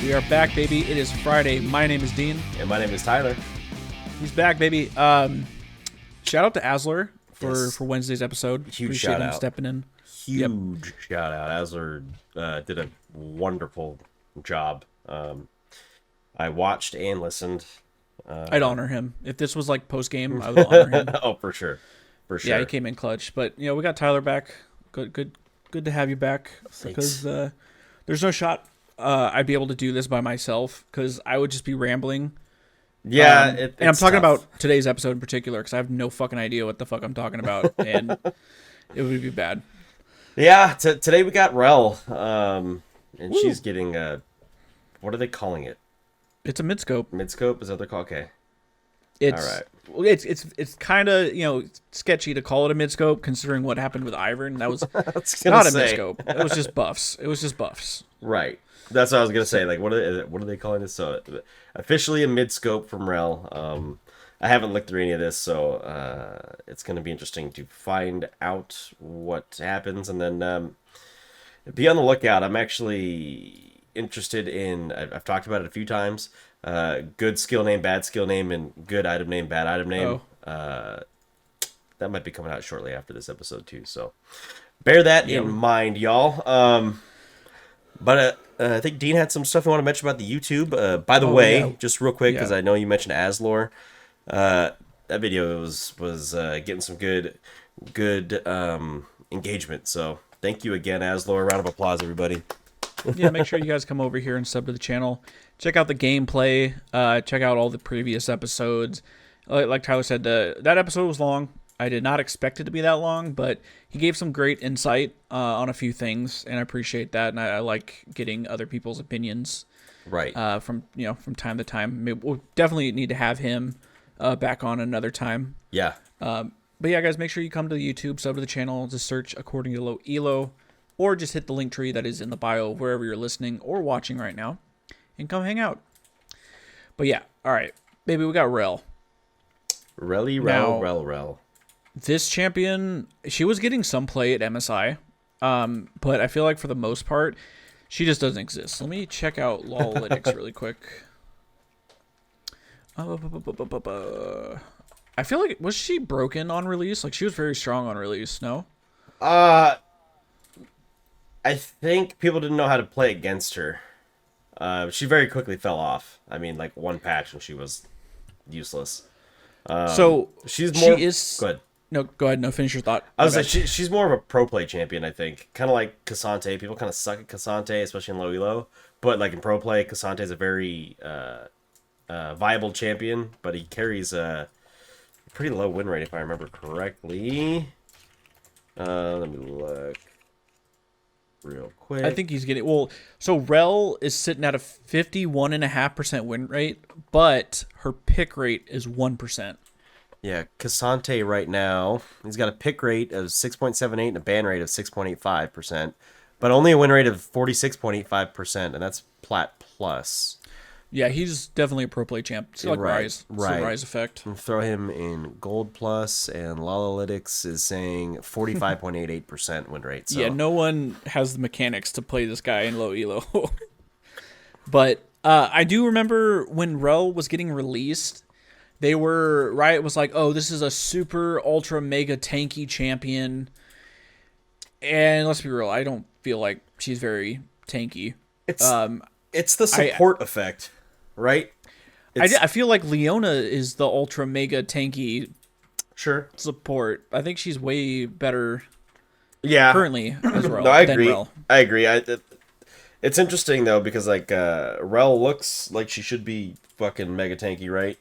We are back, baby. It is Friday. My name is Dean. And my name is Tyler. He's back, baby. Shout out to Asler for Wednesday's episode. Huge Appreciate shout him out. stepping in. Huge shout out. Asler did a wonderful job. I watched and listened. I'd honor him. If this was like post game, I would honor him. Oh, for sure. For sure. Yeah, he came in clutch. But we got Tyler back. Good to have you back. Because there's no shot I'd be able to do this by myself because I would just be rambling. Yeah, and I'm talking about today's episode in particular because I have no fucking idea what the fuck I'm talking about, and it would be bad. Yeah, today we got Rell, and Woo. she's getting what are they calling it? It's a midscope. Midscope? Is that what they're called? Okay. It's All right. It's kind of sketchy to call it a midscope considering what happened with Ivan. That was not a say. midscope. It was just buffs. Right. That's what I was gonna say. Like, what are they calling this? So, officially a midscope from Rell. I haven't looked through any of this, so it's gonna be interesting to find out what happens, and then be on the lookout. I'm actually interested in. I've talked about it a few times. Good skill name, bad skill name, and good item name, bad item name. That might be coming out shortly after this episode too. So, bear that in mind, y'all. But I think Dean had some stuff I want to mention about the YouTube. By the way, just real quick, because I know you mentioned Aslor. That video was getting some good engagement. So thank you again, Aslor. Round of applause, everybody. Yeah, make sure you guys come over here and sub to the channel. Check out the gameplay. Check out all the previous episodes. Like Tyler said, that episode was long. I did not expect it to be that long, but he gave some great insight on a few things, and I appreciate that. And I like getting other people's opinions, right? From time to time. Maybe we'll definitely need to have him back on another time. Yeah. But yeah, guys, make sure you come to the YouTube, sub to the channel, just search According to Low Elo, or just hit the link tree that is in the bio wherever you're listening or watching right now, and come hang out. But yeah, all right, baby, we got Rell. Rell. This champion, she was getting some play at MSI, but I feel like for the most part, she just doesn't exist. Let me check out Lowalytics really quick. I feel like, was she broken on release? Like, she was very strong on release, no? I think people didn't know how to play against her. She very quickly fell off. I mean, like one patch and she was useless. So she's more. She is. Go ahead. No, go ahead. No, finish your thought. I was like, she's more of a pro play champion, I think. Kind of like Cassante. People kind of suck at Cassante, especially in low elo. But like in pro play, Cassante is a very viable champion. But he carries a pretty low win rate, if I remember correctly. Let me look real quick. I think he's getting so Rell is sitting at a 51.5% win rate, but her pick rate is 1%. Yeah, Cassante right now, he's got a pick rate of 6.78 and a ban rate of 6.85%, but only a win rate of 46.85%, and that's Plat Plus. Yeah, he's definitely a pro play champ. It's like Rise. It's the Rise effect. And throw him in Gold Plus, and Lowalytics is saying 45.88% win rate. So. Yeah, no one has the mechanics to play this guy in low elo. But I do remember when Rell was getting released, Riot was like, oh, this is a super ultra mega tanky champion. And let's be real, I don't feel like she's very tanky. It's the support effect, right? I feel like Leona is the ultra mega tanky support. I think she's way better currently as Rell. No, I agree. It's interesting, though, because like Rell looks like she should be fucking mega tanky, right?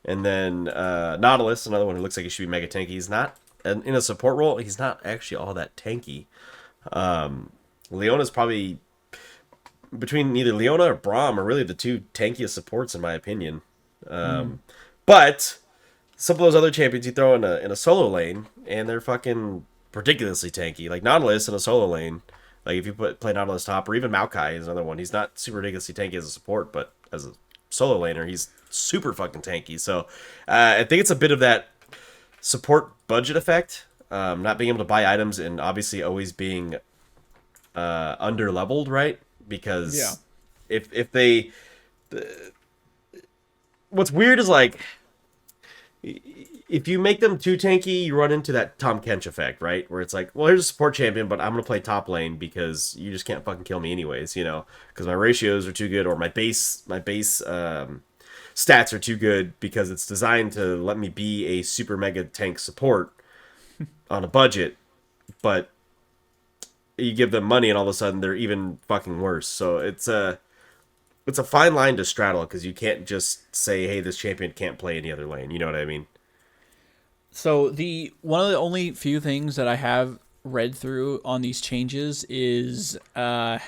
And then Nautilus, another one who looks like he should be mega tanky. He's not, in a support role, he's not actually all that tanky. Leona's probably, between either Leona or Braum, are really the two tankiest supports, in my opinion. But some of those other champions you throw in a solo lane, and they're fucking ridiculously tanky. Like Nautilus in a solo lane, like if you play Nautilus top, or even Maokai is another one. He's not super ridiculously tanky as a support, but as a solo laner, he's super fucking tanky. So I think it's a bit of that support budget effect, not being able to buy items, and obviously always being under leveled, right? Because if they, what's weird is like if you make them too tanky, you run into that Tom Kench effect, right? Where it's like, well, here's a support champion, but I'm gonna play top lane because you just can't fucking kill me anyways, you know, because my ratios are too good, or my base stats are too good because it's designed to let me be a super mega tank support on a budget, but you give them money and all of a sudden they're even fucking worse. So it's a fine line to straddle because you can't just say, hey, this champion can't play any other lane. You know what I mean? So the one of the only few things that I have read through on these changes is well,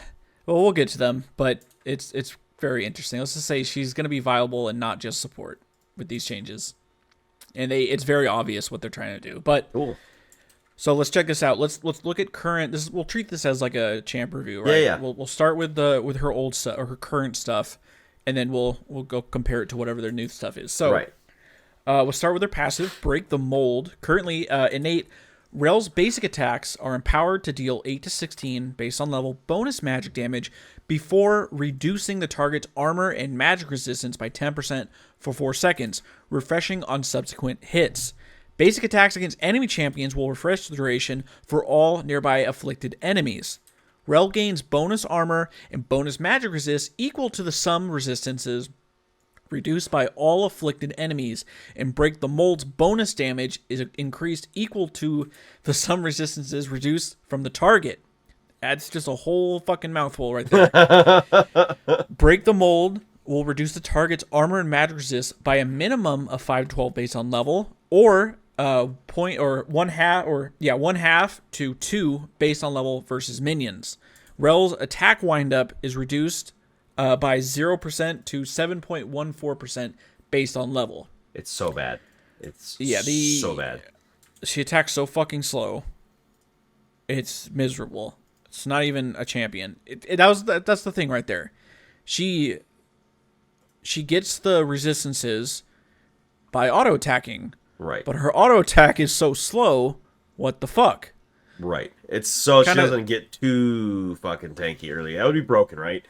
we'll get to them, but it's very interesting. Let's just say she's going to be viable and not just support with these changes. And it's very obvious what they're trying to do. But Cool. so let's check this out. Let's look at current. We'll treat this as like a champ review, right? Yeah, yeah. We'll start with her old stuff or her current stuff, and then we'll go compare it to whatever their new stuff is. So Right. we'll start with their passive, Break the Mold. Currently, innate Rell's basic attacks are empowered to deal 8 to 16 based on level bonus magic damage before reducing the target's armor and magic resistance by 10% for 4 seconds, refreshing on subsequent hits. Basic attacks against enemy champions will refresh the duration for all nearby afflicted enemies. Rell gains bonus armor and bonus magic resist equal to the sum resistances reduced by all afflicted enemies, and Break the Mold's bonus damage is increased equal to the sum resistances reduced from the target. That's just a whole fucking mouthful right there. Break the Mold will reduce the target's armor and magic resist by a minimum of 5 to 12 based on level, or one half to 2 based on level versus minions. Rell's attack windup is reduced by 0% to 7.14% based on level. It's so bad. It's so bad. She attacks so fucking slow. It's miserable. It's not even a champion. That's the thing right there. She gets the resistances by auto attacking. Right. But her auto attack is so slow. What the fuck? Right. It's so she Kinda- doesn't get too fucking tanky early. That would be broken, right?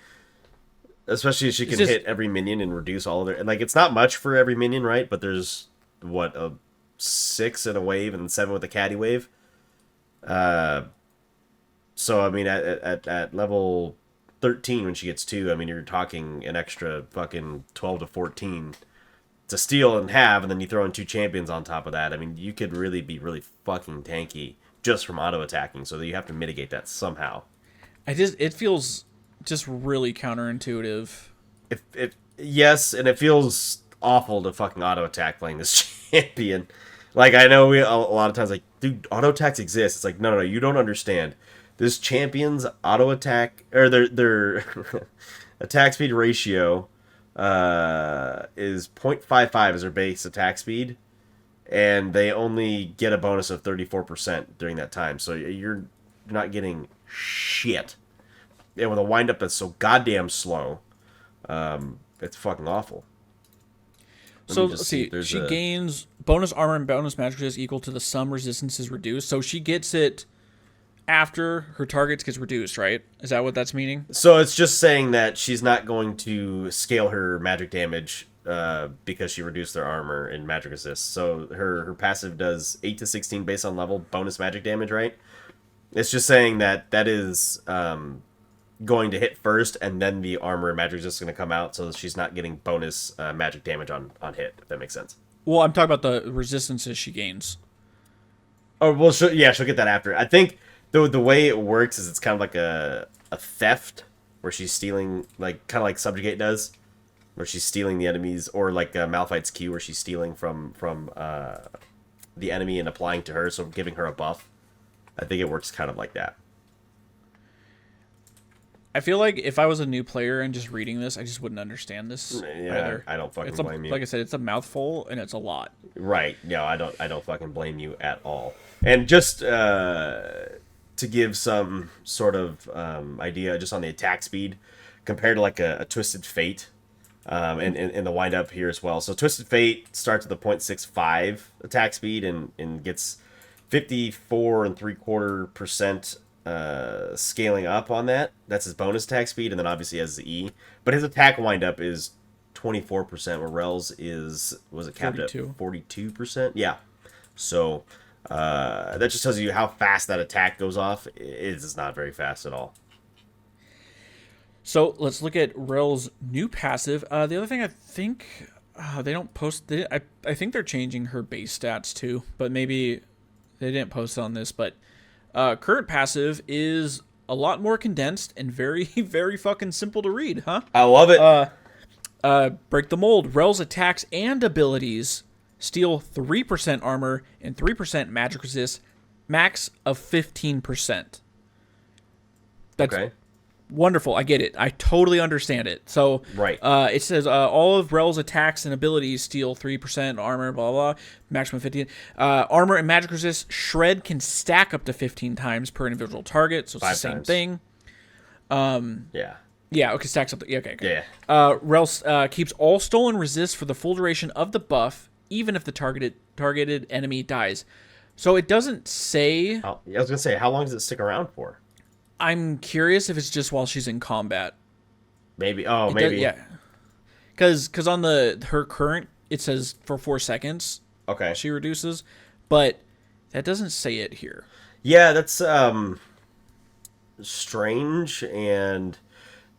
Especially if she can hit every minion and reduce all of their... And, like, it's not much for every minion, right? But there's, what, a 6 in a wave and 7 with a caddy wave? So, I mean, at level 13 when she gets 2, I mean, you're talking an extra fucking 12 to 14 to steal and have, and then you throw in 2 champions on top of that. I mean, you could really be really fucking tanky just from auto-attacking, so that you have to mitigate that somehow. It feels just really counterintuitive. Yes, and it feels awful to fucking auto attack playing this champion. Like, I know a lot of times, like, dude, auto attacks exist. It's like, no, you don't understand. This champion's auto attack, or their attack speed ratio is 0.55 as their base attack speed, and they only get a bonus of 34% during that time. So you're not getting shit. Yeah, with a windup that's so goddamn slow, it's fucking awful. So let's see. She gains bonus armor and bonus magic resist equal to the sum resistances reduced. So she gets it after her targets gets reduced, right? Is that what that's meaning? So it's just saying that she's not going to scale her magic damage because she reduced their armor and magic resist. So her passive does 8 to 16 based on level bonus magic damage, right? It's just saying that is going to hit first, and then the armor and magic resist is going to come out, so that she's not getting bonus magic damage on hit, if that makes sense. Well, I'm talking about the resistances she gains. Oh, well, she'll get that after. I think the way it works is it's kind of like a theft, where she's stealing, like kind of like Subjugate does, where she's stealing the enemies, or like Malphite's Q, where she's stealing from the enemy and applying to her, so giving her a buff. I think it works kind of like that. I feel like if I was a new player and just reading this, I just wouldn't understand this either. I don't fucking blame you. Like I said, it's a mouthful and it's a lot. Right. No, I don't fucking blame you at all. And just to give some sort of idea just on the attack speed compared to like a Twisted Fate and the wind up here as well. So Twisted Fate starts with a 0.65 attack speed and gets 54.75% scaling up on that. That's his bonus attack speed, and then obviously has the E. But his attack windup is 24%, where Rel's was it capped 42. at 42%? Yeah. So that just tells you how fast that attack goes off. It's not very fast at all. So let's look at Rell's new passive. The other thing I think they don't post. I think they're changing her base stats too, but maybe they didn't post on this. But current passive is a lot more condensed and very, very fucking simple to read, huh? I love it. Break the mold. Rell's attacks and abilities steal 3% armor and 3% magic resist, max of 15%. That's Okay. wonderful. I get it. I totally understand it. So, Right. It says all of Rell's attacks and abilities steal 3% armor, blah, blah, blah, maximum 15. Armor and magic resist, shred can stack up to 15 times per individual target, so it's 5 the same times. thing. Yeah. Yeah, okay, stacks up. Yeah, okay. Yeah. Rell keeps all stolen resists for the full duration of the buff, even if the targeted enemy dies. So it doesn't say. I was gonna say, how long does it stick around for? I'm curious if it's just while she's in combat. Maybe. Oh, It maybe. yeah. Because on her current, it says for 4 seconds Okay. she reduces, but that doesn't say it here. Yeah, that's strange and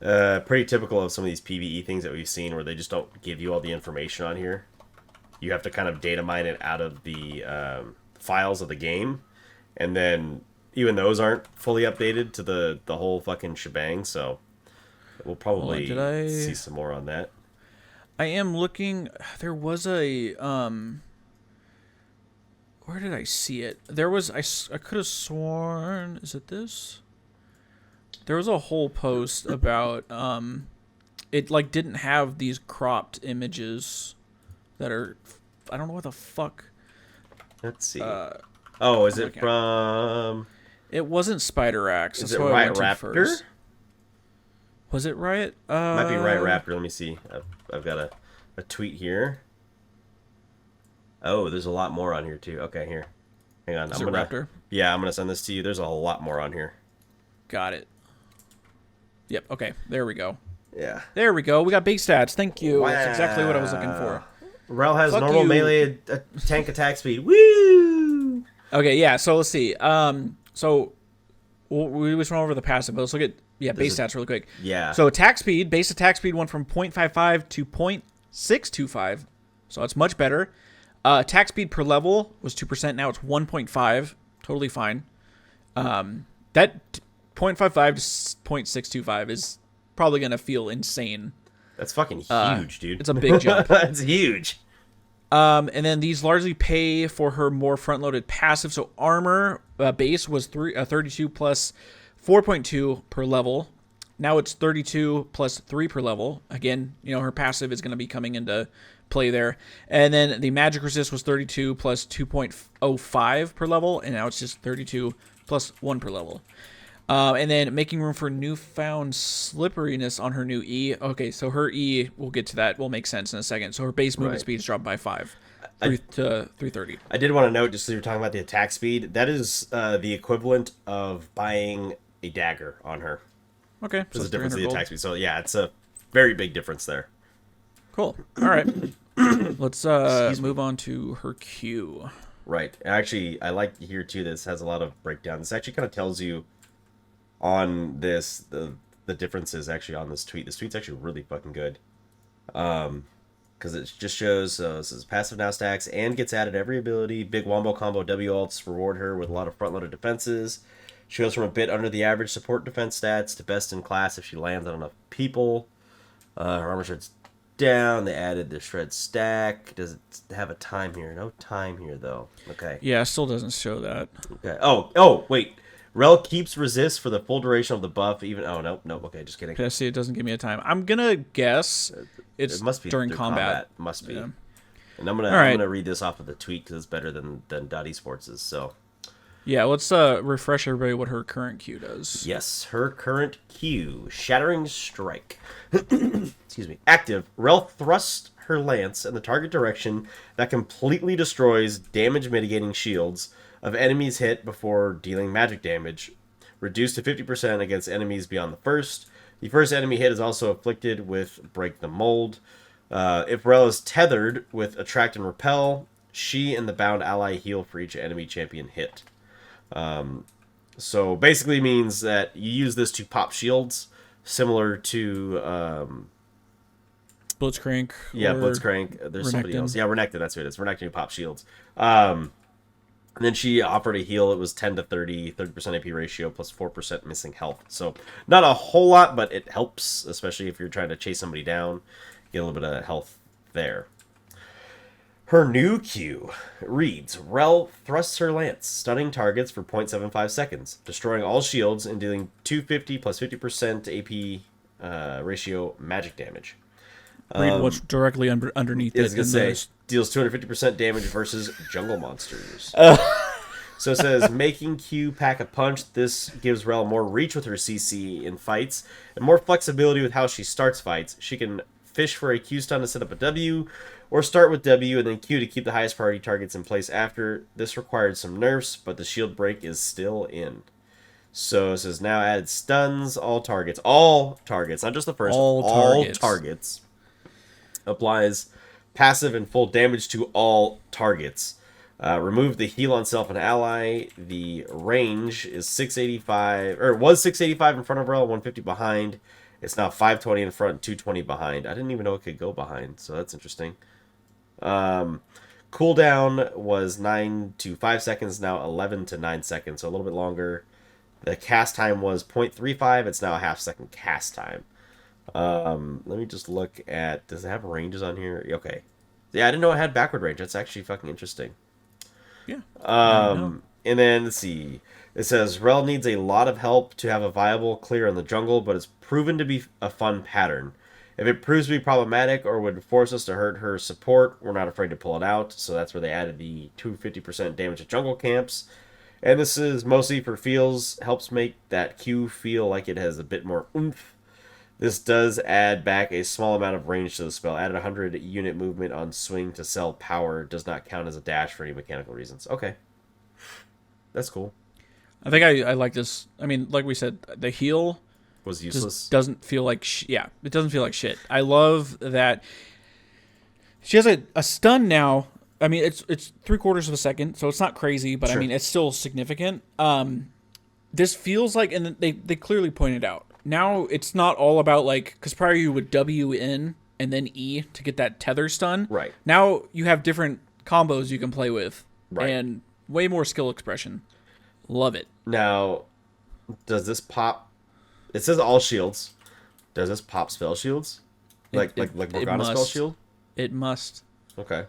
pretty typical of some of these PvE things that we've seen, where they just don't give you all the information on here. You have to kind of data mine it out of the files of the game, and then even those aren't fully updated to the whole fucking shebang. So we'll probably see some more on that. I am looking. There was a where did I see it? There was I could have sworn. Is it this? There was a whole post about it like didn't have these cropped images that are, I don't know what the fuck. Let's see. Oh, is it okay. from? It wasn't Spider Axe. Is That's it what I Riot went to Raptor? first. Was it Riot? Might be Riot Raptor. Let me see. I've got a tweet here. Oh, there's a lot more on here too. Okay, here. Hang on. Is it Raptor? Yeah, I'm gonna send this to you. There's a lot more on here. Got it. Yep. Okay. There we go. Yeah. There we go. We got big stats. Thank you. That's exactly what I was looking for. Rell has Fuck normal you. melee tank attack speed. Woo! Okay. Yeah. So let's see. So we just went over the passive, but let's look at base stats really quick. Yeah. So attack speed, base attack speed went from 0.55 to 0.625. So it's much better. Attack speed per level was 2%. Now it's 1.5. Totally fine. That 0.55 to 0.625 is probably going to feel insane. That's fucking huge, dude. It's a big jump. It's huge. And then these largely pay for her more front-loaded passive. So armor base was 32 plus 4.2 per level. Now it's 32 plus 3 per level. Again, her passive is going to be coming into play there. And then the magic resist was 32 plus 2.05 per level. And now it's just 32 plus 1 per level. And then making room for newfound slipperiness on her new E. Okay, so her E, we'll get to that, will make sense in a second. So her base movement speed is dropped by 5 to 330. I did want to note, just so you're talking about the attack speed, that is the equivalent of buying a dagger on her. Okay, There's so a difference in the gold. attack speed. So yeah, it's a very big difference there. Cool. All right. Let's move on to her Q. Right. Actually, I like here too, this has a lot of breakdown. This actually kind of tells you on this the differences actually on this tweet. This tweet's actually really fucking good. Because it just shows this is passive now stacks and gets added every ability. Big wombo combo W alts reward her with a lot of front loaded defenses. She goes from a bit under the average support defense stats to best in class if she lands on enough people. Her armor shreds down. They added the shred stack. Does it have a time here? No time here though. Okay. Yeah, still doesn't show that. Okay. Oh, wait. Rell keeps resist for the full duration of the buff. Even nope. Okay, just kidding. Okay, see, it doesn't give me a time. I'm gonna guess it must be during combat. Must be. Yeah. And I'm gonna read this off of the tweet because it's better than .esports is. So yeah, let's refresh everybody what her current Q does. yes, her current Q, Shattering Strike. Excuse me. Active. Rell thrusts her lance in the target direction that completely destroys damage mitigating shields of enemies hit before dealing magic damage. reduced to 50% against enemies beyond the first. The first enemy hit is also afflicted with Break the Mold. If Rell is tethered with Attract and Repel, she and the bound ally heal for each enemy champion hit. So basically means that you use this to pop shields, similar to Blitzcrank. Blitzcrank. There's somebody Renekton. else. Yeah, Renekton. That's who it is. Renekton who pops shields. And then she offered a heal. It was 10 to 30% AP ratio, plus 4% missing health. So not a whole lot, but it helps, especially if you're trying to chase somebody down. Get a little bit of health there. Her new Q reads, Rell thrusts her lance, stunning targets for 0.75 seconds, destroying all shields and dealing 250 plus 50% AP ratio magic damage. Read what's directly underneath I was it. going to say, deals 250% damage versus jungle monsters. So it says, making Q pack a punch. This gives Rell more reach with her CC in fights and more flexibility with how she starts fights. She can fish for a Q stun to set up a W, or start with W and then Q to keep the highest priority targets in place after. This required some nerfs, but the shield break is still in. So it says, now added stuns, all targets, not just the first, all targets. Applies passive and full damage to all targets. Remove the heal on self and ally. The range is 685, or was 685 in front of Rell, 150 behind. It's now 520 in front, 220 behind. I didn't even know it could go behind, so that's interesting. Cooldown was 9 to 5 seconds, now 11 to 9 seconds, so a little bit longer. The cast time was 0.35. It's now a half second cast time. Let me just look at, does it have ranges on here? Okay. Yeah, I didn't know it had backward range. That's actually fucking interesting. Yeah. And then, let's see. It says, Rell needs a lot of help to have a viable clear in the jungle, but it's proven to be a fun pattern. If it proves to be problematic or would force us to hurt her support, we're not afraid to pull it out. So that's where they added the 250% damage at jungle camps. And this is mostly for feels, helps make that Q feel like it has a bit more oomph. This does add back a small amount of range to the spell. Added 100 unit movement on swing to sell power. Does not count as a dash for any mechanical reasons. Okay. That's cool. I think I like this. I mean, like we said, the heal was useless. Doesn't feel like it doesn't feel like shit. I love that she has a stun now. I mean, it's 3/4 of a second, so it's not crazy, but sure. I mean, it's still significant. This feels like, and they clearly pointed out, now it's not all about like, because prior you would W in and then E to get that tether stun. Right. Now you have different combos you can play with, right, and way more skill expression. Love it. Now, does this pop? It says all shields. Does this pop spell shields? Like Morgana spell shield? It must. Okay.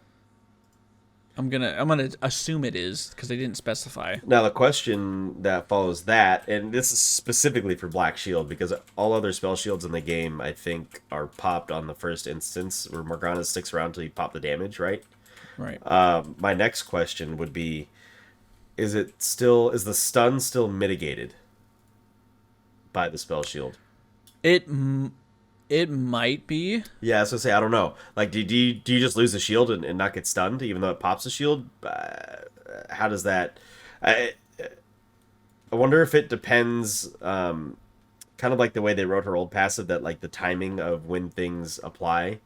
I'm gonna assume it is because they didn't specify. Now the question that follows that, and this is specifically for Black Shield, because all other spell shields in the game I think are popped on the first instance, where Morgana sticks around till you pop the damage, right? Right. My next question would be, is the stun still mitigated by the spell shield? It might be. Yeah, I was gonna say, I don't know. Like, do you just lose the shield and not get stunned, even though it pops the shield? How does that? I wonder if it depends. Kind of like the way they wrote her old passive, that like the timing of when things apply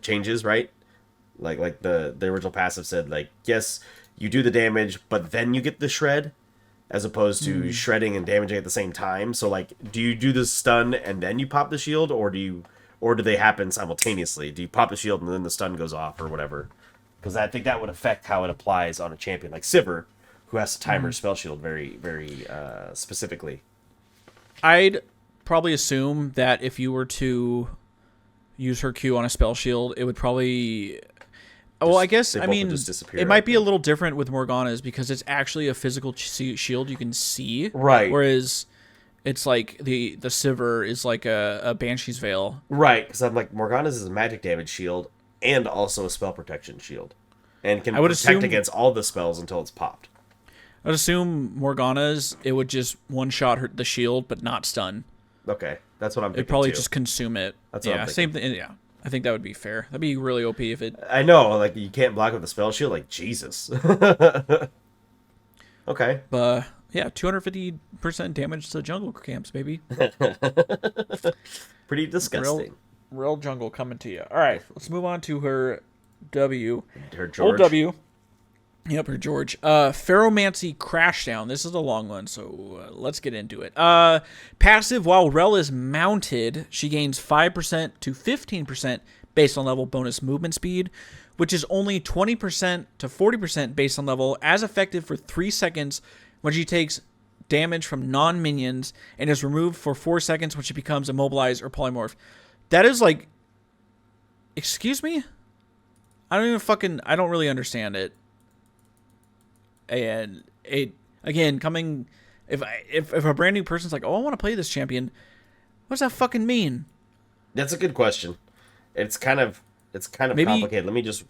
changes, right? Like the original passive said, like, yes, you do the damage, but then you get the shred, as opposed to shredding and damaging at the same time. So, like, do you do the stun and then you pop the shield, or do they happen simultaneously? Do you pop the shield and then the stun goes off, or whatever? Because I think that would affect how it applies on a champion like Sivir, who has to time her spell shield very, very specifically. I'd probably assume that if you were to use her Q on a spell shield, it would probably... Well, I guess, I mean, it might be a little different with Morgana's because it's actually a physical shield you can see. Right. Whereas it's like the Sivir is like a Banshee's Veil. Right, because I'm like, Morgana's is a magic damage shield and also a spell protection shield. And can protect against all the spells until it's popped. I would assume Morgana's, it would just one-shot the shield, but not stun. Okay, that's what I'm thinking. It'd probably too. just consume it. That's what I'm thinking. Same thing. Yeah. I think that would be fair. That'd be really OP if it... I know, like, you can't block with a spell shield, like, Jesus. Okay. But, Yeah, 250% damage to jungle camps, baby. Pretty disgusting. Real jungle coming to you. All right, let's move on to her W. Her George. Old W. Yep, her George. Ferromancy Crashdown. This is a long one, so let's get into it. Passive, while Rell is mounted, she gains 5% to 15% based on level bonus movement speed, which is only 20% to 40% based on level, as effective for 3 seconds when she takes damage from non-minions, and is removed for 4 seconds when she becomes immobilized or polymorph. That is like... Excuse me? I don't really understand it. And it, again, coming... If a brand new person's like, oh, I want to play this champion, what does that fucking mean? That's a good question. It's kind of Maybe, complicated. Let me just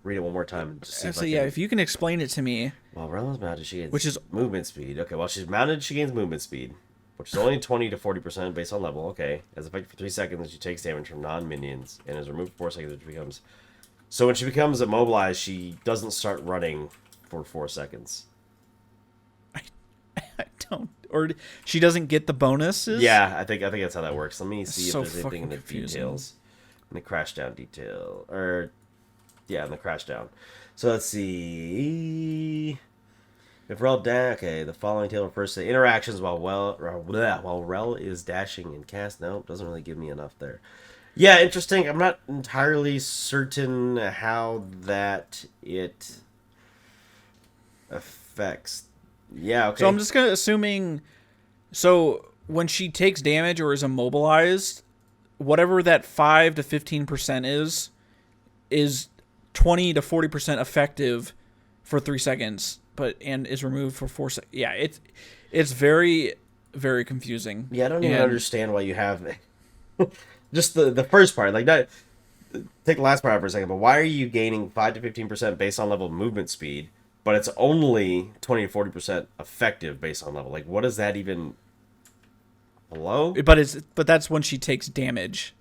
read it one more time. And just see if you can explain it to me. While Rell is mounted, she gains which is movement speed. Okay, while she's mounted, she gains movement speed, which is only 20 to 40% based on level. Okay, as effective for 3 seconds, she takes damage from non-minions and is removed for 4 seconds, which becomes... So when she becomes immobilized, she doesn't start running for 4 seconds. I don't... Or she doesn't get the bonuses? Yeah, I think that's how that works. Let me see if so there's anything in the confusing. details. In the crashdown detail. Yeah, in the crashdown. So let's see... If Rell okay, the following table refers to interactions while Rell is dashing and cast. Nope, doesn't really give me enough there. Yeah, interesting. I'm not entirely certain how it affects. Yeah, okay. So I'm just assuming. So when she takes damage or is immobilized, whatever that 5 to 15% is 20 to 40% effective for 3 seconds. And is removed for 4 seconds. Yeah, it's very, very confusing. Yeah, I don't even understand why you have just the first part. Like that. Take the last part out for a second. But why are you gaining 5 to 15% based on level movement speed? But it's only 20 to 40% effective based on level. Like, what does that even? Hello? But that's when she takes damage.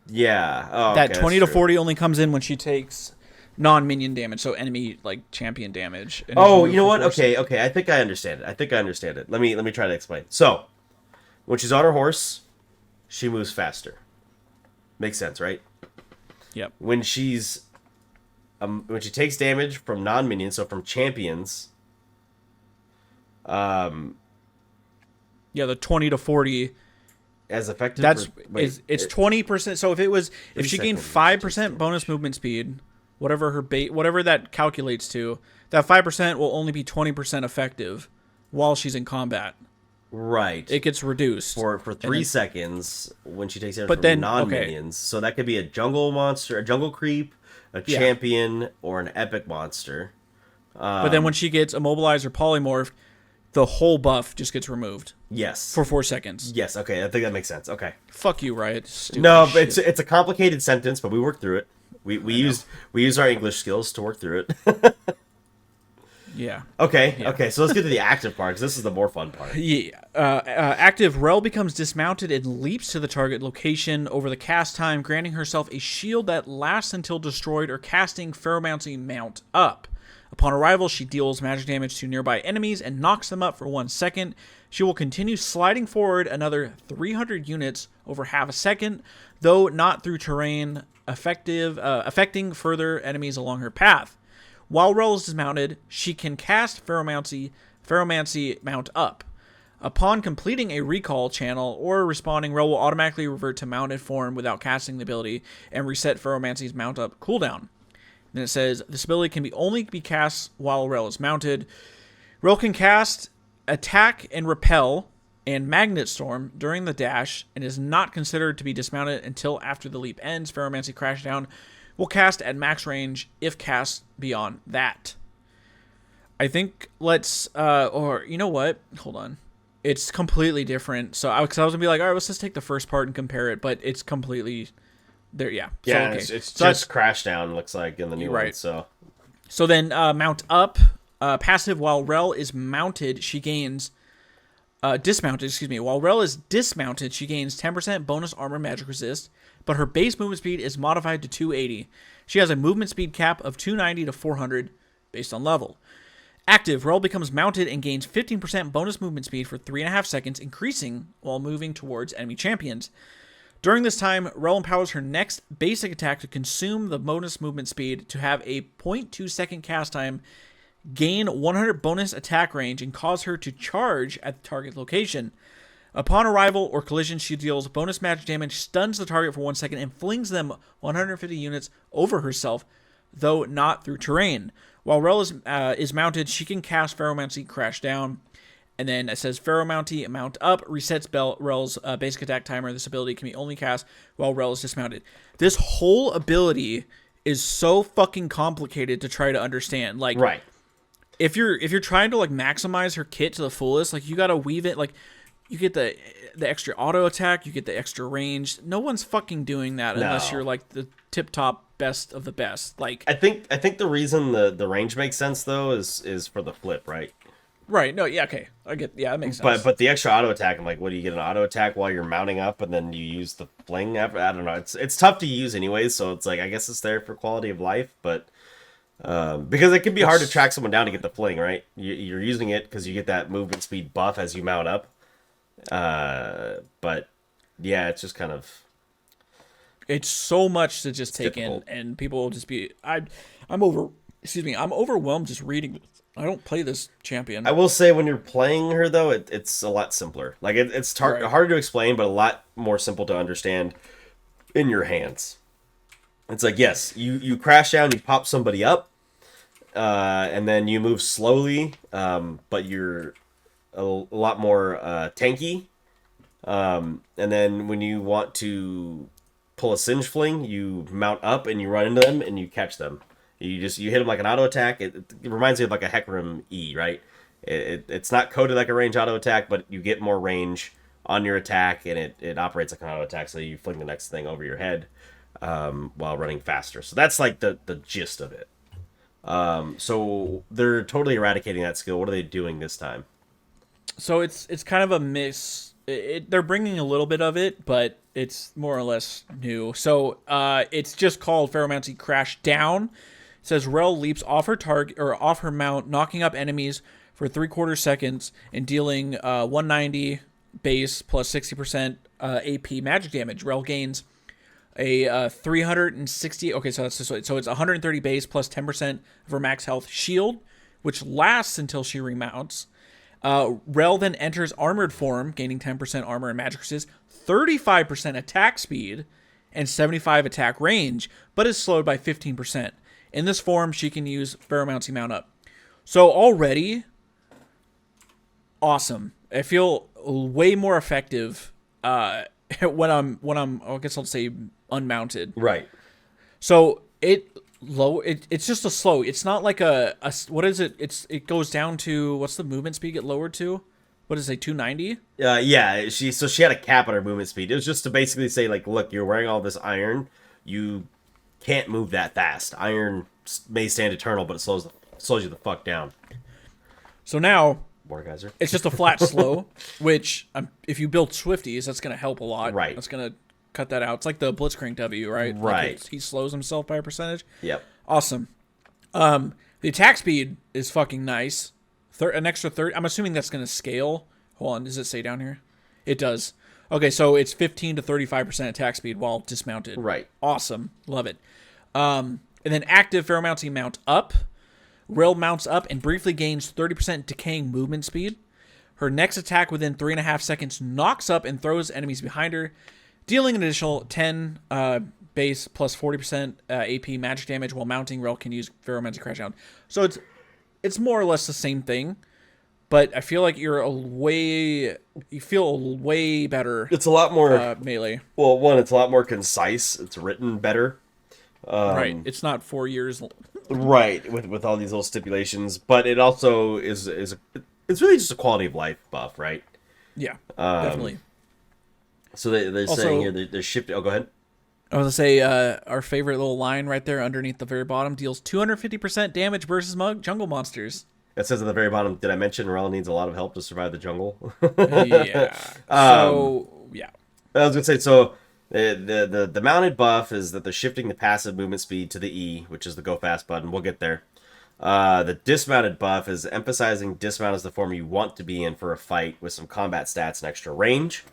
Yeah. Oh, that okay, 20 to 40 only comes in when she takes non-minion damage, so enemy champion damage. Oh, you know what? Okay. I think I understand it. Let me try to explain. So, when she's on her horse, she moves faster. Makes sense, right? Yep. When she takes damage from non-minions, so from champions, yeah, the 20 to 40 as effective. It's 20%. So if she gained 5% bonus movement speed, whatever that calculates to, that 5% will only be 20% effective while she's in combat. Right. It gets reduced for 3 seconds when she takes damage from non-minions. Okay. So that could be a jungle monster, a jungle creep, a champion, or an epic monster. But then when she gets immobilized or polymorphed, the whole buff just gets removed. Yes. For 4 seconds. Yes. Okay. I think that makes sense. Okay. Fuck you, Riot. Stupid no, but shit. it's a complicated sentence, but we worked through it. We used our English skills to work through it. Yeah. Okay. Yeah. Okay. So let's get to the active part, because this is the more fun part. Yeah. Active, Rell becomes dismounted and leaps to the target location over the cast time, granting herself a shield that lasts until destroyed or casting Ferromancy Mount up. Upon arrival, she deals magic damage to nearby enemies and knocks them up for 1 second. She will continue sliding forward another 300 units over half a second, though not through terrain, affecting further enemies along her path. While Rell is dismounted, she can cast Ferromancy Mount up. Upon completing a recall channel or respawning, Rell will automatically revert to mounted form without casting the ability and reset Ferromancy's Mount up cooldown. Then it says, this ability can only be cast while Rell is mounted. Rell can cast Attack and Repel and Magnet Storm during the dash and is not considered to be dismounted until after the leap ends. Ferromancy Crashdown will cast at max range if cast beyond that. I think or you know what? Hold on. It's completely different. So I was going to be like, all right, let's just take the first part and compare it, but it's completely there. Yeah. Yeah. So, okay. It's just Crashdown, looks like, in the new one. So then Mount Up, passive, while Rell is mounted, she gains dismounted, While Rell is dismounted, she gains 10% bonus armor magic resist, but her base movement speed is modified to 280. She has a movement speed cap of 290 to 400 based on level. Active, Rell becomes mounted and gains 15% bonus movement speed for 3.5 seconds, increasing while moving towards enemy champions. During this time, Rell empowers her next basic attack to consume the bonus movement speed to have a 0.2 second cast time, gain 100 bonus attack range, and cause her to charge at the target location. Upon arrival or collision, she deals bonus magic damage, stuns the target for 1 second, and flings them 150 units over herself, though not through terrain. While Rell is mounted, she can cast Ferromancy Crash Down. And then it says Ferromancy Mount Up resets Rell's basic attack timer. This ability can be only cast while Rell is dismounted. This whole ability is so fucking complicated to try to understand. Like, right. If you're trying to like maximize her kit to the fullest, like you gotta weave it. Like you get the extra auto attack, you get the extra range. No one's fucking doing that unless you're like the tip top best of the best. Like I think the reason the range makes sense though is for the flip, right? Right. No. Yeah. Okay. I get. Yeah, that makes sense. But the extra auto attack, I'm like, what do you get an auto attack while you're mounting up, and then you use the fling? I don't know. It's tough to use anyways, so it's like I guess it's there for quality of life, but because it can be hard to track someone down to get the fling, right? You're using it because you get that movement speed buff as you mount up. But yeah, it's just kind of. It's so much to just take difficult. In, and people will just be. I'm overwhelmed just reading this. I don't play this champion. I will say when you're playing her though, it's a lot simpler. Like it's harder to explain, but a lot more simple to understand in your hands. It's like yes, you crash down, you pop somebody up, and then you move slowly, but you're a lot more tanky. And then when you want to pull a singe fling, you mount up and you run into them and you catch them. You hit them like an auto attack. It reminds me of like a Hecarim E, right? It's not coded like a range auto attack, but you get more range on your attack, and it operates like an auto attack. So you fling the next thing over your head while running faster. So that's like the gist of it. So they're totally eradicating that skill. What are they doing this time? So it's kind of a miss. They're bringing a little bit of it, but it's more or less new. So it's just called Ferromancy Crash Down. It says Rell leaps off her target or off her mount, knocking up enemies for 3/4 seconds and dealing 190 base plus 60% AP magic damage. Rell gains a 360. Okay, so it's 130 base plus 10% of her max health shield, which lasts until she remounts. Rell then enters armored form, gaining 10% armor and magic resist, 35% attack speed, and 75 attack range, but is slowed by 15%. In this form, she can use Ferromancy Mount Up. So already, awesome. I feel way more effective when I'm I guess I'll say unmounted. Right. So it's just a slow. It's not like a what is it? It goes down to what's the movement speed get lowered to? What does it say, 290? Yeah, she had a cap on her movement speed. It was just to basically say like, look, you're wearing all this iron, you can't move that fast. Iron may stand eternal, but it slows you the fuck down. So now Wargeyser. It's just a flat slow, which if you build Swifties, that's going to help a lot. Right. That's going to cut that out. It's like the Blitzcrank W, right? Right. Like he slows himself by a percentage. Yep. Awesome. The attack speed is fucking nice. An extra 30. I'm assuming that's going to scale. Hold on. Does it say down here? It does. Okay, so it's 15 to 35% attack speed while dismounted. Right. Awesome. Love it. And then active Ferromancy Mount Up. Rell mounts up and briefly gains 30% decaying movement speed. Her next attack within 3.5 seconds knocks up and throws enemies behind her, dealing an additional 10 base plus 40% AP magic damage. While mounting, Rell can use Ferromancy Crash Down. So it's more or less the same thing, but I feel like you feel way better. It's a lot more melee. Well, one, it's a lot more concise. It's written better. Right. It's not 4 years. Right, with all these little stipulations, but it also is it's really just a quality of life buff, right? Yeah, definitely. So they're also saying here they're shifting. Oh, go ahead. I was gonna say our favorite little line right there underneath the very bottom deals 250% damage versus jungle monsters. It says at the very bottom, did I mention Rell needs a lot of help to survive the jungle? Yeah. So yeah. I was gonna say so. The mounted buff is that they're shifting the passive movement speed to the E, which is the go fast button. We'll get there. The dismounted buff is emphasizing dismount as the form you want to be in for a fight with some combat stats and extra range.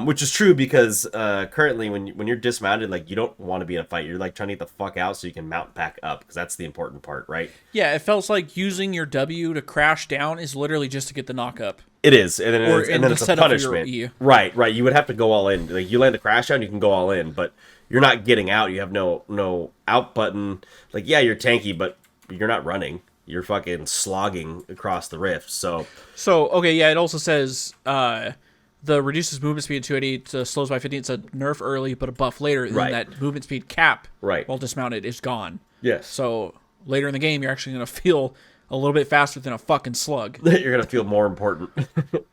Which is true because currently when you're dismounted, like you don't want to be in a fight. You're like trying to get the fuck out so you can mount back up because that's the important part, right? Yeah, it felt like using your W to crash down is literally just to get the knock up. It is, and then it's a punishment. E. Right. You would have to go all in. Like you land the crash down, you can go all in, but you're not getting out. You have no out button. Like yeah, you're tanky, but you're not running. You're fucking slogging across the rift. So okay, yeah. It also says the reduces movement speed to 280, slows by 15. It's a nerf early, but a buff later. And then that movement speed cap while dismounted is gone. Yes. So later in the game, you're actually going to feel a little bit faster than a fucking slug. You're going to feel more important.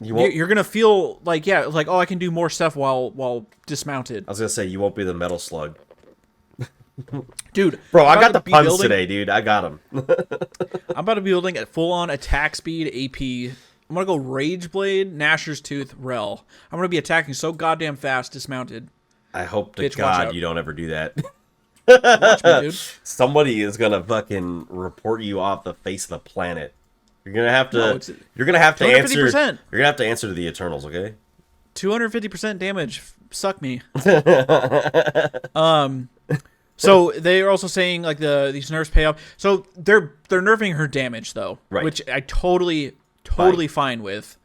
You're going to feel like, oh, I can do more stuff while dismounted. I was going to say, you won't be the metal slug. Dude. Bro, I got the puns today, dude. I got them. I'm about to be building at full-on attack speed AP. I'm going to go Rage Blade, Gnasher's Tooth, Rell. I'm going to be attacking so goddamn fast, dismounted. I hope to God you don't ever do that. Watch me, dude. Somebody is going to fucking report you off the face of the planet. You're going to have to you're going to have to answer. You're going to have to answer to the Eternals, okay? 250% damage. Suck me. So they're also saying like these nerfs pay off. So they're nerfing her damage though, which I totally fine with.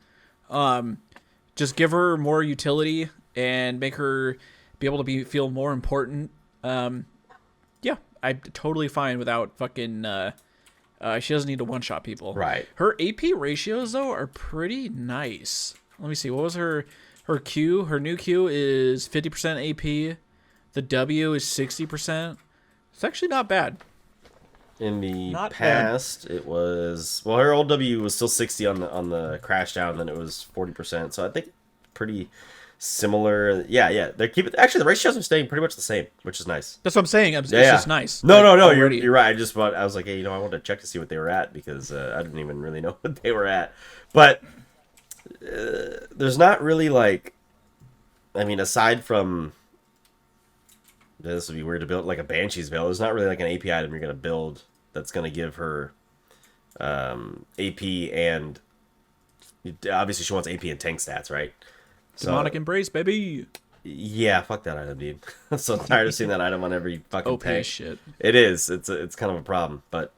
Just give her more utility and make her be able to feel more important. Yeah, I'm totally fine without fucking. She doesn't need to one shot people. Right. Her AP ratios though are pretty nice. Let me see. What was her Q? Her new Q is 50% AP. The W is 60%. It's actually not bad. In the past, it was her old W was still 60 on the crash down, and then it was 40%. So I think pretty similar. Yeah. They keep it. Actually, the ratios are staying pretty much the same, which is nice. That's what I'm saying. It's just nice. No. You're right. I was like, hey, I wanted to check to see what they were at because I didn't even really know what they were at. But there's not really like, I mean, aside from. This would be weird to build like a Banshee's Veil. There's not really like an AP item you're going to build that's going to give her AP and obviously she wants AP and tank stats, right? Demonic Embrace, baby. Yeah, fuck that item, dude. I'm so tired of seeing that item on every fucking tank. Shit. It is. It's kind of a problem, but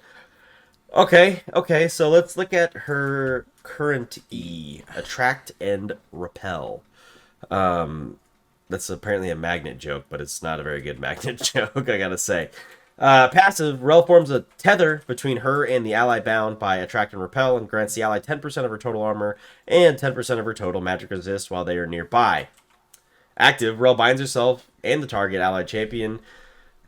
okay. So let's look at her current E: attract and repel. That's apparently a magnet joke, but it's not a very good magnet joke, I gotta say. Passive, Rell forms a tether between her and the ally bound by attract and repel and grants the ally 10% of her total armor and 10% of her total magic resist while they are nearby. Active, Rell binds herself and the target ally champion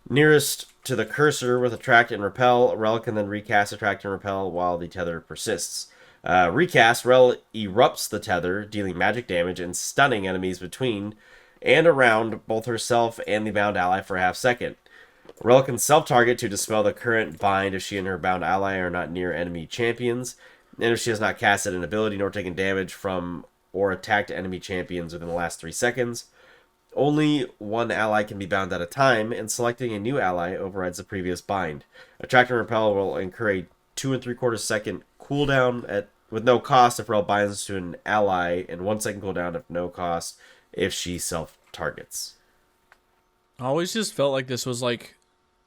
nearest to the cursor with attract and repel. Rell can then recast attract and repel while the tether persists. Recast, Rell erupts the tether, dealing magic damage and stunning enemies between and around both herself and the bound ally for a half second. Rell can self-target to dispel the current bind if she and her bound ally are not near enemy champions, and if she has not casted an ability nor taken damage from or attacked enemy champions within the last 3 seconds. Only one ally can be bound at a time, and selecting a new ally overrides the previous bind. Attract and repel will incur a 2 3/4 second cooldown with no cost if Rell binds to an ally, and 1 second cooldown at no cost if she self-targets. I always just felt like this was like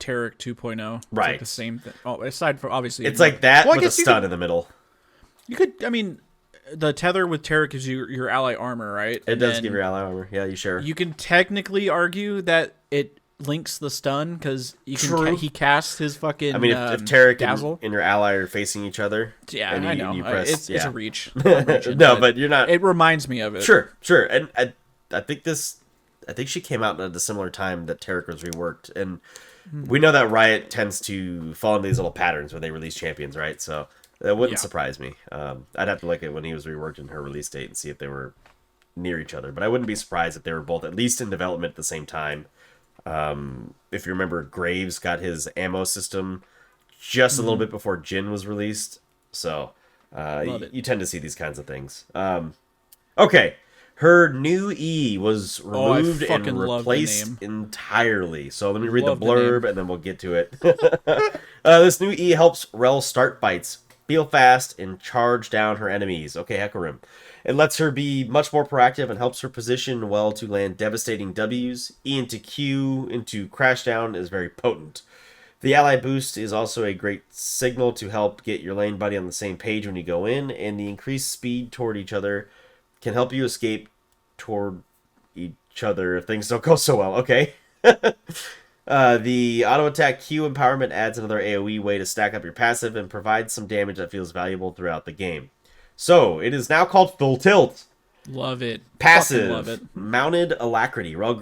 Tarek 2.0. It's right. Like the same thing. Oh, aside from obviously... It's like that with a stun in the middle. You could, I mean, the tether with Tarek gives you your ally armor, right? It does give your ally armor. Yeah, you sure. You can technically argue that it links the stun because he casts his fucking if Tarek dazzle and your ally are facing each other, I know it's a reach. No, but you're not. It reminds me of it. Sure, and I think she came out at a similar time that Tarek was reworked, and we know that Riot tends to fall into these little patterns when they release champions, right? So that wouldn't surprise me. I'd have to look at when he was reworked in her release date and see if they were near each other, but I wouldn't be surprised if they were both at least in development at the same time. If you remember, Graves got his ammo system just a little bit before Jin was released. So you tend to see these kinds of things. Okay. Her new E was Oh, I removed fucking and love the replaced name. entirely. So let me read the Love the name. blurb and then we'll get to it. This new E helps Rell start fights, feel fast, and charge down her enemies. Okay, Hecarim. It lets her be much more proactive and helps her position well to land devastating Ws. E into Q into Crashdown is very potent. The ally boost is also a great signal to help get your lane buddy on the same page when you go in, and the increased speed toward each other can help you escape toward each other if things don't go so well. Okay. The auto attack Q empowerment adds another AoE way to stack up your passive and provides some damage that feels valuable throughout the game. So, it is now called Full Tilt. Love it. Fucking love Passive. it. Mounted Alacrity. Rell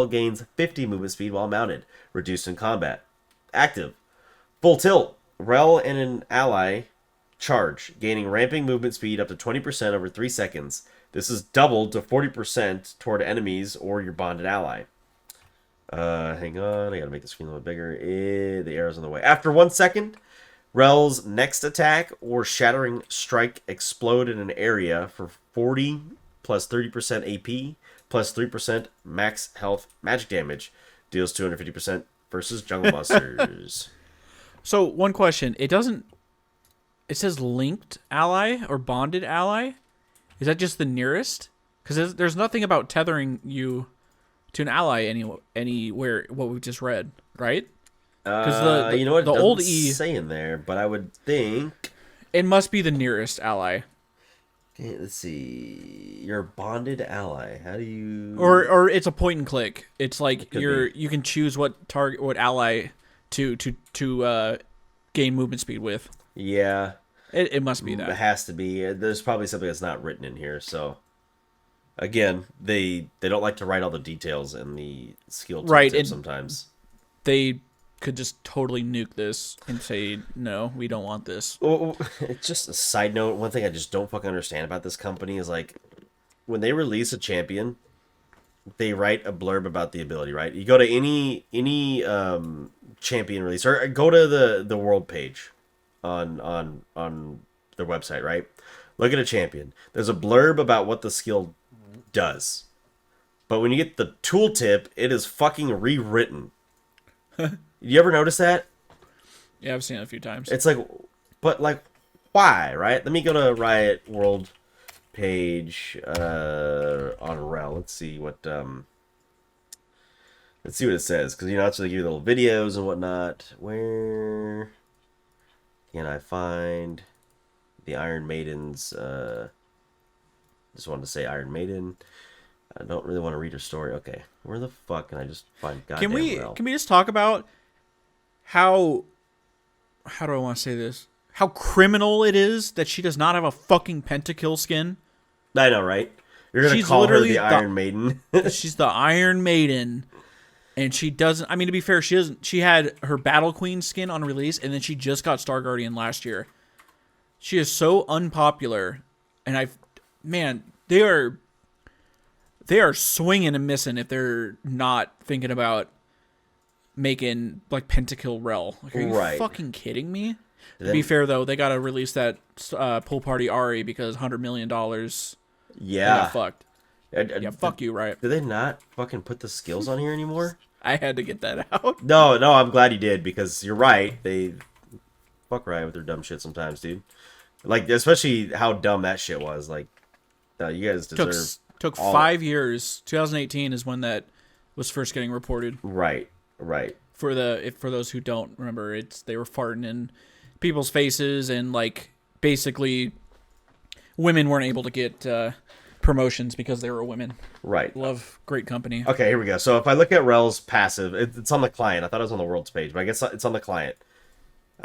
gains 50 movement speed while mounted. Reduced in combat. Active. Full Tilt. Rell and an ally charge, gaining ramping movement speed up to 20% over 3 seconds. This is doubled to 40% toward enemies or your bonded ally. Hang on. I gotta make the screen a little bigger. The arrow's on the way. After 1 second, Rell's next attack or shattering strike explode in an area for 40 plus 30% AP plus 3% max health magic damage. Deals 250% versus Jungle Busters. So one question: it doesn't. It says linked ally or bonded ally. Is that just the nearest? Because there's nothing about tethering you to an ally anywhere. What we just read, right? Because You know what? It the doesn't old E, say in there, but I would think. it must be the nearest ally. Okay, let's see. Your bonded ally. How do you? Or it's a point and click. It's like could you can choose what ally to gain movement speed with. Yeah, It must be it that. has to be. There's probably something that's not written in here. So again, they don't like to write all the details in the skill Right, tooltip sometimes. They could just totally nuke this and say no, we don't want this. Well, it's just a side note. One thing I just don't fucking understand about this company is like when they release a champion, they write a blurb about the ability. Right? You go to any champion release or go to the world page on their website. Right? Look at a champion. There's a blurb about what the skill does, but when you get the tooltip, it is fucking rewritten. You ever notice that? Yeah, I've seen it a few times. It's like, but like, why, right? Let me go to Riot World page on Rell. Let's see what it says, because that's where they give you little videos and whatnot. Where can I find the Iron Maidens? Just wanted to say Iron Maiden. I don't really want to read her story. Okay, where the fuck can I just find goddamn Rell? Can we just talk about how do I want to say this? How criminal it is that she does not have a fucking pentakill skin. I know, right? You're gonna She's call her literally the Iron Maiden. She's the Iron Maiden, and she doesn't. I mean, to be fair, she doesn't. She had her Battle Queen skin on release, and then she just got Star Guardian last year. She is so unpopular, and they are swinging and missing if they're not thinking about making like pentakill Rell. Like, are you Right. fucking kidding me? To be fair though, they gotta release that Pool Party Ari because $100 million. They Yeah. got fucked. Yeah, fuck you, Riot. Did they not fucking put the skills on here anymore? I had to get that out. No, I'm glad you did, because you're right. They fuck Riot with their dumb shit sometimes, dude. Like, especially how dumb that shit was. Like, you guys deserve Took all- 5 years. 2018 is when that was first getting reported. Right. For those who don't remember, they were farting in people's faces, and like basically women weren't able to get promotions because they were women. Right. Love, great company. Okay, here we go. So if I look at Rell's passive, it's on the client. I thought it was on the world's page, but I guess it's on the client.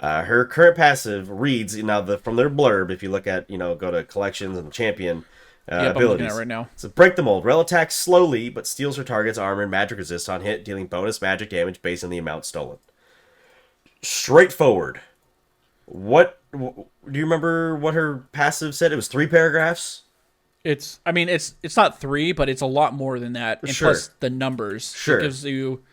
Her current passive reads, from their blurb, if you look at, go to collections and the champion Yep, abilities. I'm looking at it right now. So break the mold. Rell attacks slowly, but steals her target's armor and magic resist on hit, dealing bonus magic damage based on the amount stolen. Straightforward. What do you remember what her passive said? It was 3 paragraphs? It's not 3, but it's a lot more than that. And Sure. plus the numbers. Sure. It gives you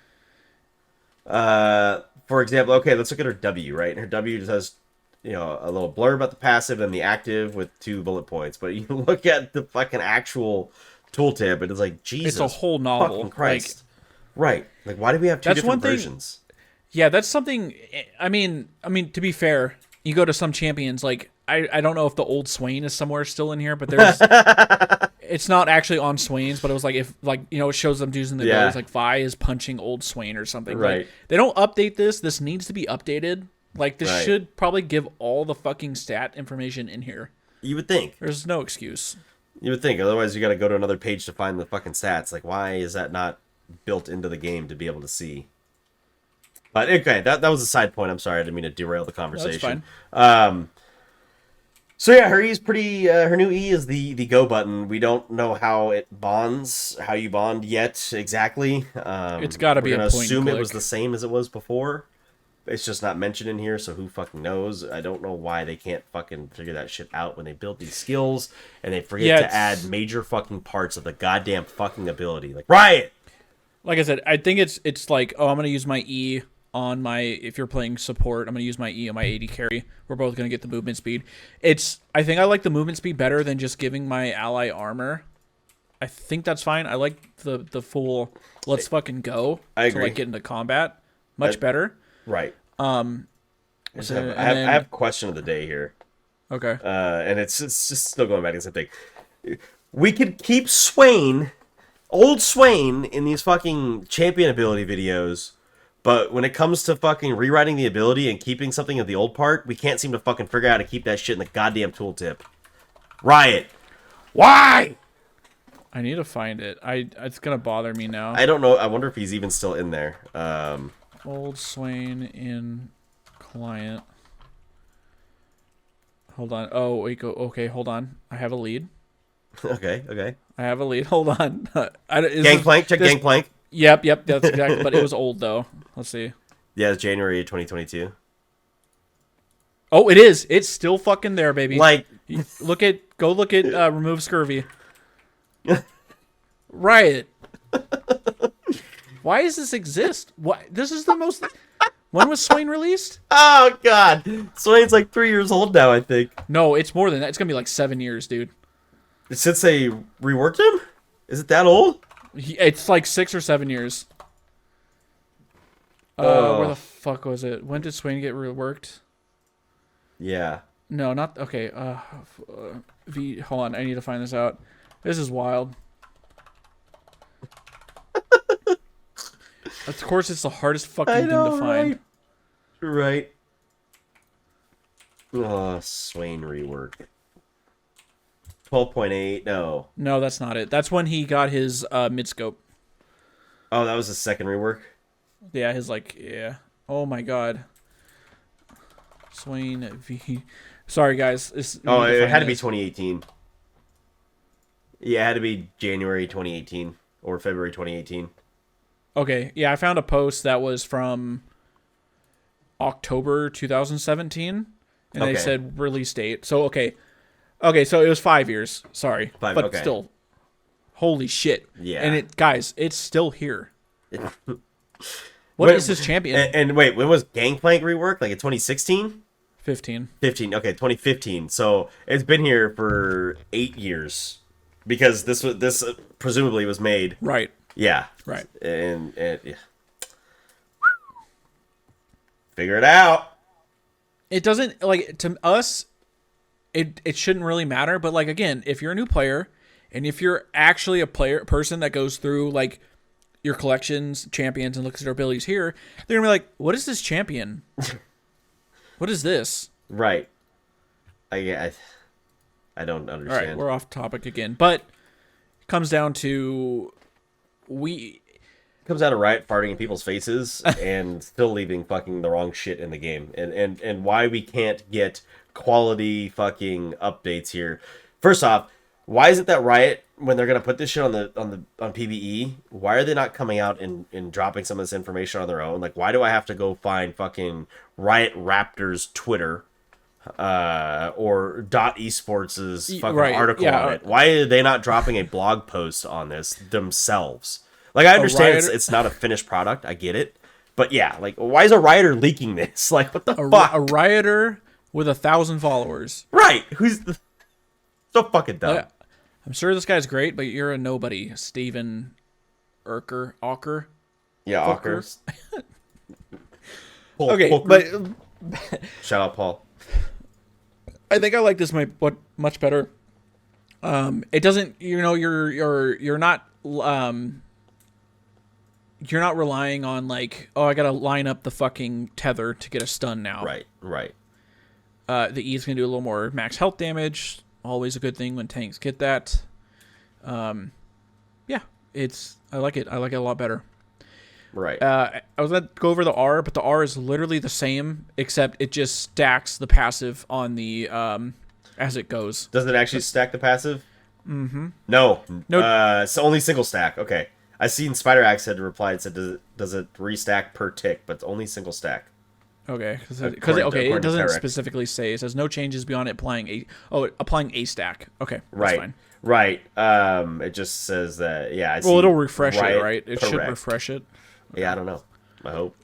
For example, okay, let's look at her W, right? Her W just has, a little blurb about the passive and the active with 2 bullet points. But you look at the fucking actual tooltip, and it's like, Jesus, it's a whole novel. fucking Christ. Right. Like, why do we have 2 different versions? Yeah, that's something. I mean, to be fair, you go to some champions, like, I don't know if the old Swain is somewhere still in here, but there's it's not actually on Swain's, but it was like, if, like, it shows them using the abilities, like Vi is punching old Swain or something. Right. Like, they don't update this. This needs to be updated. Like, this should probably give all the fucking stat information in here. You would think. There's no excuse. You would think. Otherwise, you got to go to another page to find the fucking stats. Like, why is that not built into the game to be able to see? But okay, that was a side point. I'm sorry, I didn't mean to derail the conversation. No, that's fine. So yeah, her E is pretty. Her new E is the go button. We don't know how it bonds, how you bond yet exactly. It's got to be a point. Assume it was the same as it was before. It's just not mentioned in here, so who fucking knows? I don't know why they can't fucking figure that shit out when they build these skills and they forget to add major fucking parts of the goddamn fucking ability. Like Riot. Like I said, I think it's like, oh, I'm gonna use my E on my, if you're playing support, I'm going to use my E on my AD carry. We're both going to get the movement speed. I think I like the movement speed better than just giving my ally armor. I think that's fine. I like the full, let's fucking go. I agree. To like get into combat. Much better. Right. I I have a question of the day here. Okay. And it's just still going back to the same thing. We could keep Swain, old Swain, in these fucking champion ability videos, but when it comes to fucking rewriting the ability and keeping something of the old part, we can't seem to fucking figure out how to keep that shit in the goddamn tooltip. Riot. Why? I need to find it. It's gonna bother me now. I don't know. I wonder if he's even still in there. Old Swain in client. Hold on. Oh wait. Go. Okay. Hold on. I have a lead. Okay. I have a lead. Hold on. Gangplank. Check Gangplank. Yep. That's exactly. But it was old though. Let's see. Yeah, it's January 2022. Oh, it is. It's still fucking there, baby. Like, go look at remove scurvy. Riot. Why does this exist? What? This is the most. When was Swain released? Oh god, Swain's like 3 years old now, I think. No, it's more than that. It's gonna be like 7 years, dude. Since they reworked him? Is it that old? It's like 6 or 7 years. Where the fuck was it? When did Swain get reworked? Yeah. No, not okay. Hold on, I need to find this out. This is wild. Of course, it's the hardest fucking thing to find. Right. Oh, Swain rework. 12.8. No, that's not it. That's when he got his midscope. Oh, that was his second rework. Yeah, yeah. Oh my god. Swain V. Sorry, guys. It had to be 2018. Yeah, it had to be January 2018 or February 2018. Okay, yeah, I found a post that was from October 2017, and they said release date. So, okay, so it was 5 years. Sorry, but still, holy shit. Yeah. And guys, it's still here. What is this champion? And wait, when was Gangplank reworked? Like in 2016? 15. 15. Okay, 2015. So it's been here for 8 years because this presumably was made. Right. Yeah. Right. And yeah. Figure it out. It doesn't, like, to us, it shouldn't really matter. But, like, again, if you're a new player and if you're actually a person that goes through, like, your collections, champions, and looks at their abilities here, they're going to be like, what is this champion? What is this? Right. I don't understand. All right, we're off topic again. But it comes down to comes out of Riot farting in people's faces and still leaving fucking the wrong shit in the game, and why we can't get quality fucking updates here. First off, why is it that Riot, when they're gonna put this shit on PvE, why are they not coming out and dropping some of this information on their own? Like, why do I have to go find fucking Riot Raptors Twitter or .esports' fucking article on it? Why are they not dropping a blog post on this themselves? Like, I understand it's not a finished product. I get it. But yeah, like, why is a Rioter leaking this? Like, what the fuck? A Rioter with 1,000 followers. Right. So fucking dumb. I'm sure this guy's great, but you're a nobody, Steven Ocker. Yeah, Fucker. Ockers. Okay, Poker. but Shout out, Paul. I think I like this much better. It doesn't, you're not relying on like, oh, I gotta line up the fucking tether to get a stun now. Right. The E's gonna do a little more max health damage. Always a good thing when tanks get that. Yeah, I like it. I like it a lot better. Right. I was going to go over the R, but the R is literally the same, except it just stacks the passive on the as it goes. Does it actually stack the passive? Mm-hmm. No. It's only single stack. Okay. I seen Spider Axe had replied, said, does it restack per tick, but it's only single stack. Okay, because it doesn't specifically say. It says no changes beyond it applying a stack. Okay, that's fine. Right. It just says that. Yeah. It'll refresh it, right? It should refresh it. Yeah, I don't know. I hope.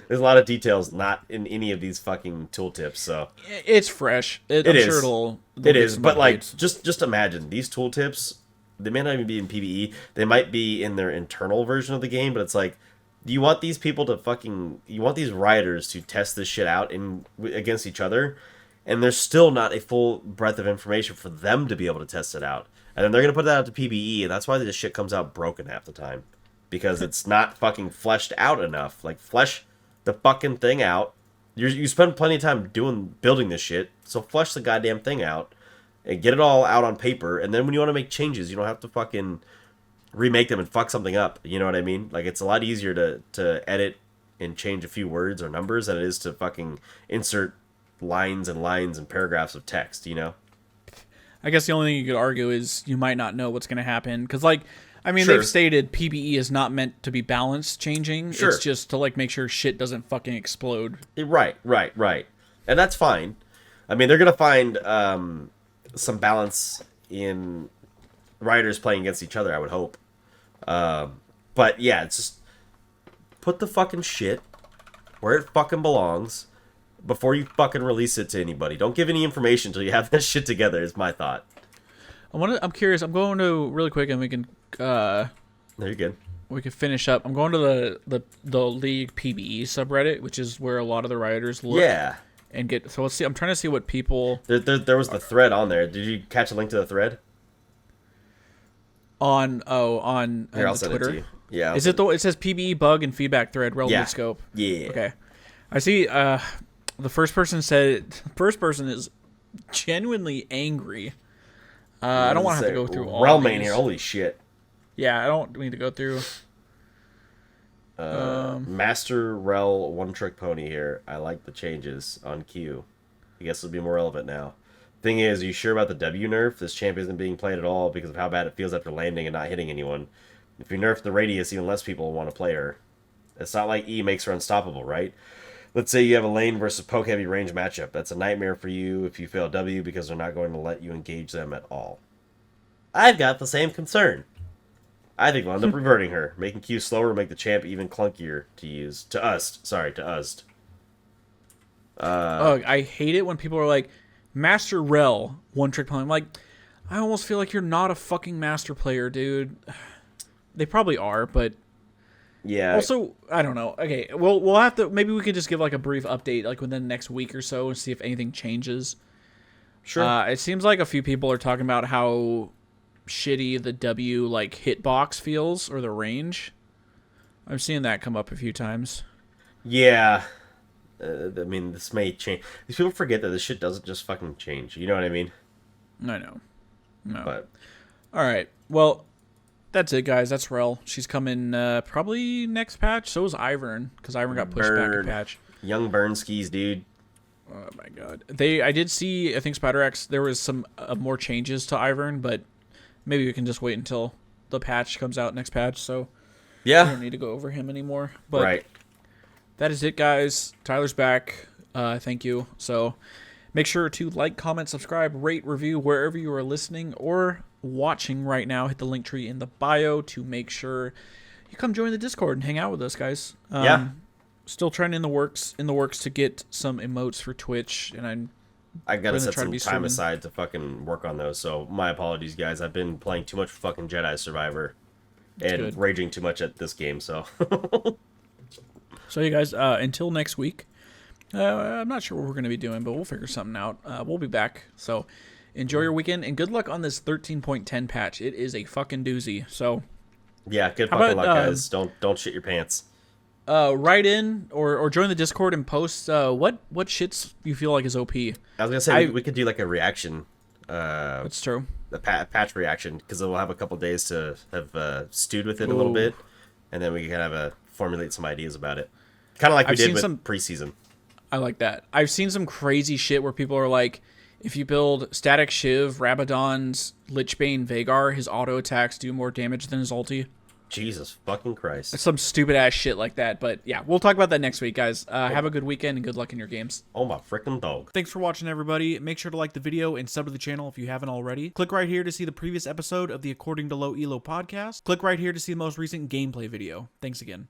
There's a lot of details not in any of these fucking tooltips, so it's fresh. I'm sure it'll it is, but like just imagine these tooltips. They may not even be in PvE. They might be in their internal version of the game, but it's like, you want these people to you want these rioters to test this shit out against each other, and there's still not a full breadth of information for them to be able to test it out. And then they're gonna put that out to PvE, and that's why this shit comes out broken half the time. Because it's not fucking fleshed out enough. Like, flesh the fucking thing out. You spend plenty of time building this shit, so flesh the goddamn thing out and get it all out on paper. And then when you want to make changes, you don't have to fucking remake them and fuck something up. You know what I mean? Like, it's a lot easier to edit and change a few words or numbers than it is to fucking insert lines and paragraphs of text. You know? I guess the only thing you could argue is you might not know what's going to happen because, like. I mean, Sure. They've stated PvE is not meant to be balance changing. Sure. It's just to like make sure shit doesn't fucking explode. Right. And that's fine. I mean, they're going to find some balance in riders playing against each other, I would hope. But yeah, it's just put the fucking shit where it fucking belongs before you fucking release it to anybody. Don't give any information until you have that shit together, is my thought. I'm curious. I'm going to really quick, and we can. There you go. We can finish up. I'm going to the League PvE subreddit, which is where a lot of the rioters look. Yeah. And get. So let's see. I'm trying to see what people. There was the thread on there. Did you catch a link to the thread? On Here, I'll send Twitter. it to you. Yeah. Is it it says PvE bug and feedback thread Rell midscope. Yeah. Okay. I see. The first person said. The first person is genuinely angry. I don't want to have to go through all Rell these. main here. Holy shit. Yeah, I don't need to go through. Master Rell one trick pony here. I like the changes on Q. I guess it'll be more relevant now. Thing is, are you sure about the W nerf? This champ isn't being played at all because of how bad it feels after landing and not hitting anyone. If you nerf the radius, even less people will want to play her. It's not like E makes her unstoppable, right? Let's say you have a lane versus poke heavy range matchup. That's a nightmare for you if you fail W because they're not going to let you engage them at all. I've got the same concern. I think we'll end up reverting her, making Q slower, make the champ even clunkier to use. To us. I hate it when people are like, Master Rell, one trick pony. I'm like, I almost feel like you're not a fucking master player, dude. They probably are, but yeah. Also, I don't know. Okay, we'll have to. Maybe we could just give like a brief update, like within the next week or so, and see if anything changes. Sure. It seems like a few people are talking about how shitty the W like hitbox feels or the range. I've seen that come up a few times. Yeah. I mean, this may change. These people forget that this shit doesn't just fucking change. You know what I mean? I know. No. But all right. Well, that's it, guys. That's Rell. She's coming probably next patch. So is Ivern, because Ivern got pushed back a patch. Young burn skis, dude. Oh my god. I did see. I think Spider X. There was some more changes to Ivern, but maybe we can just wait until the patch comes out next patch. So yeah, we don't need to go over him anymore. But right. That is it, guys. Tyler's back. Thank you. So make sure to like, comment, subscribe, rate, review wherever you are listening or watching right now. Hit the link tree in the bio to make sure you come join the Discord and hang out with us, guys. Yeah. Still trying in the works to get some emotes for Twitch, and I gotta gonna set try to some be time streaming. aside to fucking work on those. So my apologies, guys. I've been playing too much fucking Jedi Survivor and good. raging too much at this game. So So you guys, until next week, I'm not sure what we're gonna be doing, but we'll figure something out. We'll be back. So enjoy your weekend and good luck on this 13.10 patch. It is a fucking doozy. So yeah, good how fucking about luck, guys. Don't shit your pants. write in or join the Discord and post what shits you feel like is OP. I was gonna say we could do like a reaction, That's true. the patch reaction, because we'll have a couple days to have stewed with it a little bit, and then we can have formulate some ideas about it, kind of like we did with preseason. I like that. I've seen some crazy shit where people are like, if you build Static Shiv, Rabadon's Lichbane, Vagar, his auto attacks do more damage than his ulti. Jesus fucking Christ. Some stupid ass shit like that. But yeah, we'll talk about that next week, guys. Have a good weekend and good luck in your games. Oh my freaking dog. Thanks for watching, everybody. Make sure to like the video and sub to the channel if you haven't already. Click right here to see the previous episode of the According to Low Elo podcast. Click right here to see the most recent gameplay video. Thanks again.